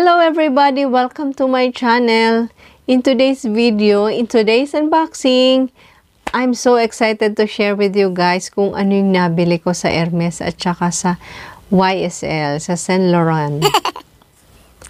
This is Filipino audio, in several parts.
Hello everybody! Welcome to my channel. In today's video, in today's unboxing, I'm so excited to share with you guys kung ano yung nabili ko sa Hermes at saka sa YSL, sa Saint Laurent.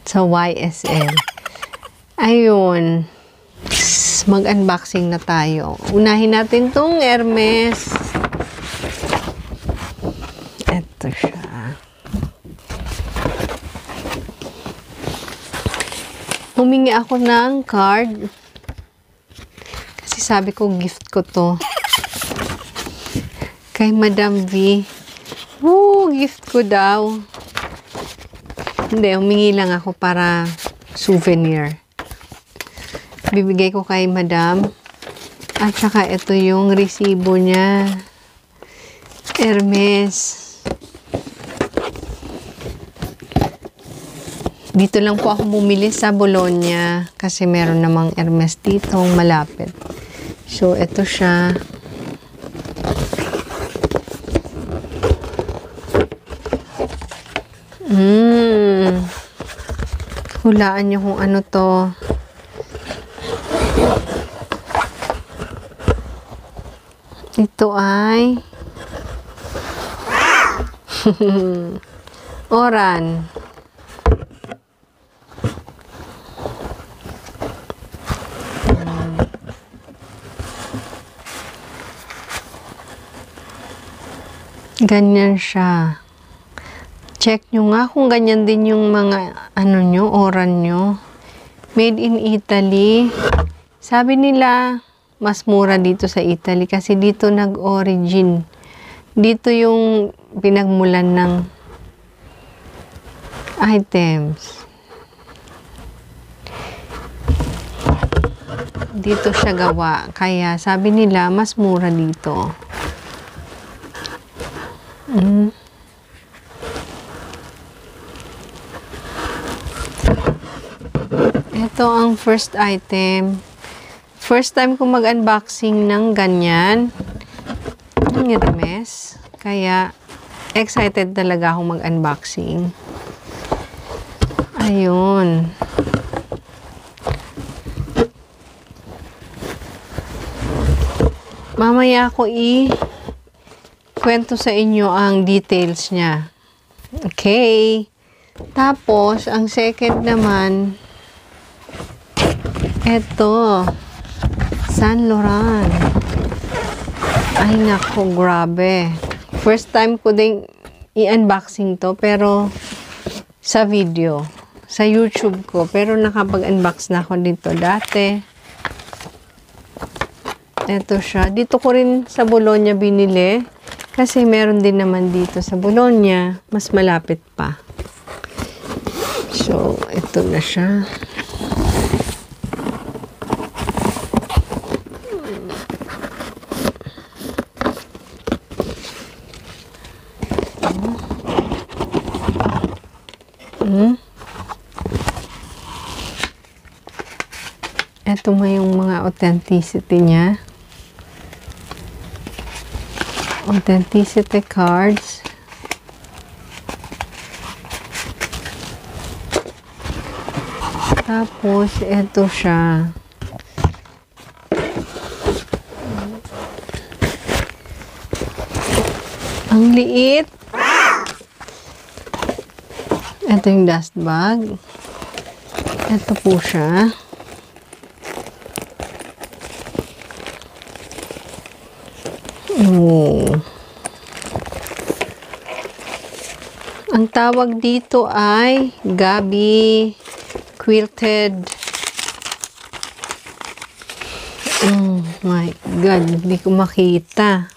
Sa YSL. Ayun. Mag-unboxing na tayo. Unahin natin tong Hermes. Ito siya. Humingi ako ng card. Kasi sabi ko, gift ko to. Kay Madam V. Woo! Gift ko daw. Hindi, humingi lang ako para souvenir. Bibigay ko kay Madam. At saka ito yung resibo niya. Hermes. Dito lang po ako bumili sa Bologna kasi meron namang Hermes dito malapit. So, ito siya. Hulaan nyo kung ano to. Ito ay Oran. Ganyan siya. Check nyo nga kung ganyan din yung mga ano nyo, Oran nyo. Made in Italy. Sabi nila, mas mura dito sa Italy kasi dito nag-origin. Dito yung pinagmulan ng items. Dito siya gawa. Kaya sabi nila, mas mura dito. Ito ang first item. First time ko mag-unboxing ng ganyan. Ng Hermes. Kaya, excited talaga akong mag-unboxing. Ayun. Mamaya ako kwento sa inyo ang details niya. Okay. Tapos, ang second naman, eto, Saint Laurent. Ay, nako, grabe. First time ko din i-unboxing to, pero sa video. Sa YouTube ko. Pero nakapag-unbox na ako dito dati. Eto siya. Dito ko rin sa Bologna binili. Kasi meron din naman dito sa Bologna. Mas malapit pa. So, ito na siya. Ito mo yung mga authenticity niya. Authenticity cards. Tapos, ito siya. Ang liit. Ito yung dust bag. Ito po siya. Ang tawag dito ay Gabi Quilted. Oh my God, hindi ko makita.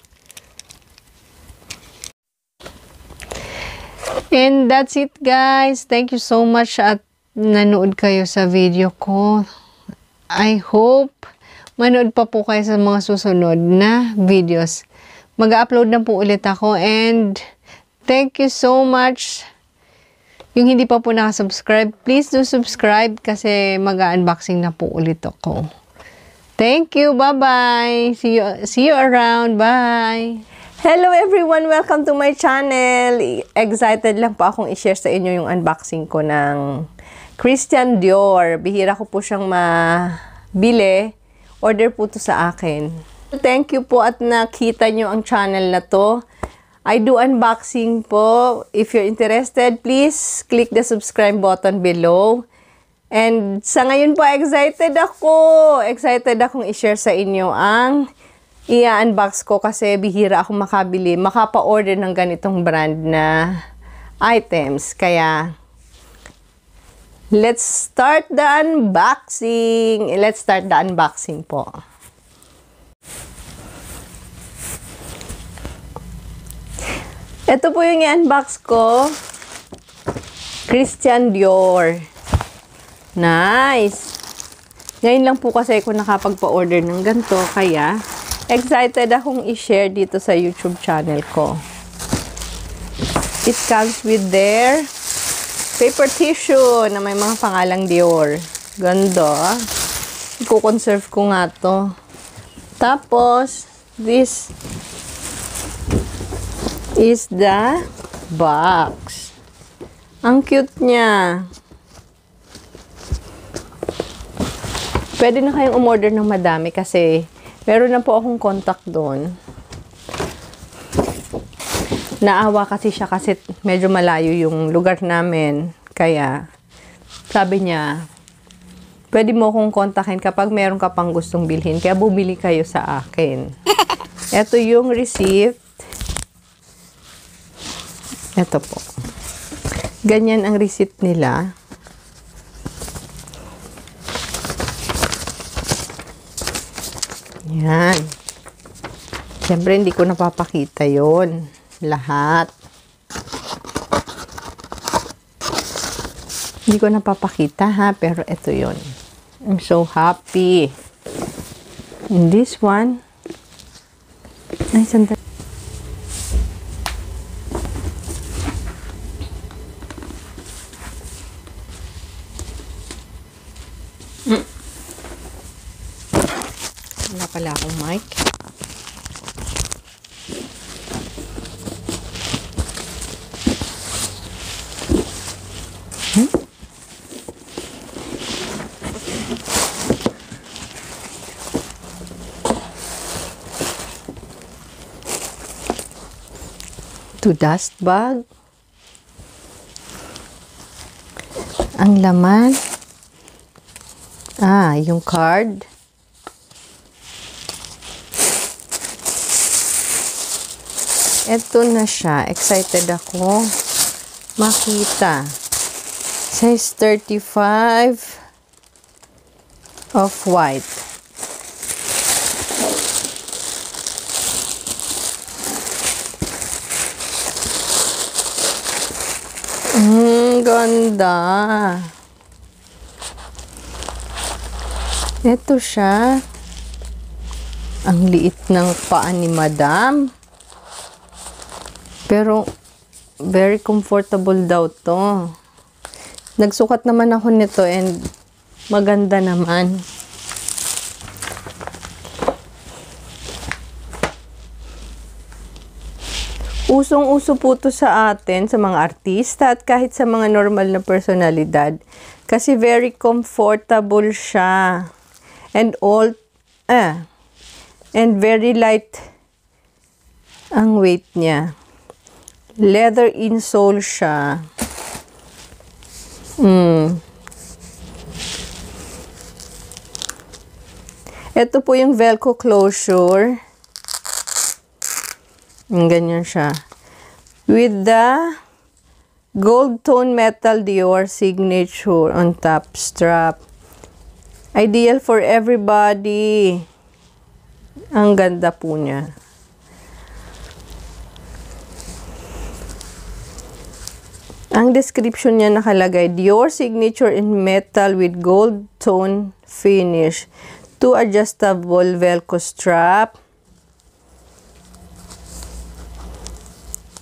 And that's it guys. Thank you so much at nanood kayo sa video ko. I hope manood pa po kayo sa mga susunod na videos. Mag-upload na po ulit ako and thank you so much. Yung hindi pa po nakasubscribe, please do subscribe kasi mag-unboxing na po ulit ako. Thank you. Bye-bye. See you around. Bye. Hello everyone! Welcome to my channel! Excited lang po akong i-share sa inyo yung unboxing ko ng Christian Dior. Bihira ko po siyang mabili. Order po to sa akin. Thank you po at nakita nyo ang channel na to. I do unboxing po. If you're interested, please click the subscribe button below. And sa ngayon po, excited ako. Excited akong i-share sa inyo ang i-unbox ko kasi bihira ako makapa-order ng ganitong brand na items. Kaya, let's start the unboxing. Let's start the unboxing po. Ito po yung i-unbox ko. Christian Dior. Nice! Ngayon lang po kasi ako nakapagpa-order ng ganito. Kaya, excited akong i-share dito sa YouTube channel ko. It comes with their paper tissue na may mga pangalang Dior. Ganda. Iko-conserve ko nga to. Tapos, this is the box. Ang cute niya. Pwede na kayong umorder ng madami kasi meron na po akong contact doon. Naawa kasi siya kasi medyo malayo yung lugar namin. Kaya, sabi niya, pwede mo akong kontakin kapag meron ka pang gustong bilhin. Kaya bumili kayo sa akin. Ito yung receipt. Ito po. Ganyan ang receipt nila. Yan. Siyempre, hindi ko napapakita yon lahat. Hindi ko napapakita ha, pero ito yon. I'm so happy. And this one, ay, sandali. Wala pala akong mic. To dust bag. Ang laman. Yung card. Ito na siya. Excited ako makita. Size 35 of white. Ganda. Ito siya. Ang liit ng paa ni Madam. Pero, very comfortable daw to. Nagsukat naman ako nito and maganda naman. Usong-uso po to sa atin, sa mga artista at kahit sa mga normal na personalidad. Kasi very comfortable siya. And very light ang weight niya. Leather insole siya. Ito po yung Velcro closure. Ganyan siya. With the gold tone metal Dior signature on top strap. Ideal for everybody. Ang ganda po niya. Ang description niya nakalagay, Dior signature in metal with gold tone finish. 2 adjustable Velcro strap.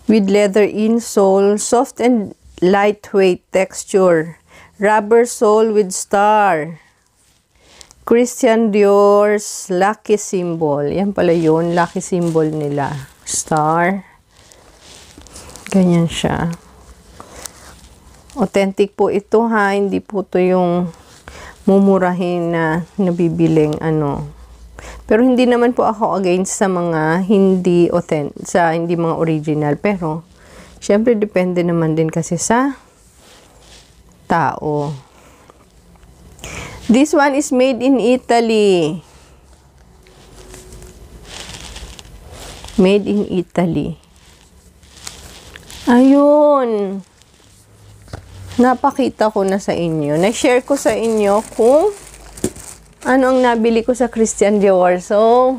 With leather insole, soft and lightweight texture. Rubber sole with star. Christian Dior's lucky symbol. Yan pala yun, lucky symbol nila. star. Ganyan siya. Authentic po ito ha, hindi po ito yung mumurahin na nabibiling ano. Pero hindi naman po ako against sa mga hindi authentic, sa hindi mga original. Pero, syempre depende naman din kasi sa tao. This one is made in Italy. Made in Italy. Ayun. Napakita ko na sa inyo. Na-share ko sa inyo kung ano ang nabili ko sa Christian Dior. So,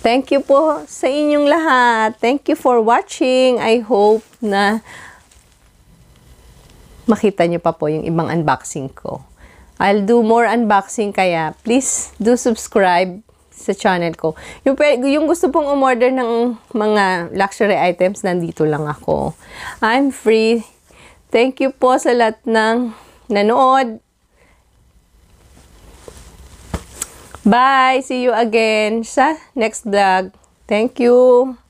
thank you po sa inyong lahat. Thank you for watching. I hope na makita nyo pa po yung ibang unboxing ko. I'll do more unboxing kaya please do subscribe sa channel ko. Yung gusto pong umorder ng mga luxury items, nandito lang ako. I'm free. Thank you po sa lahat ng nanood. Bye! See you again sa next vlog. Thank you!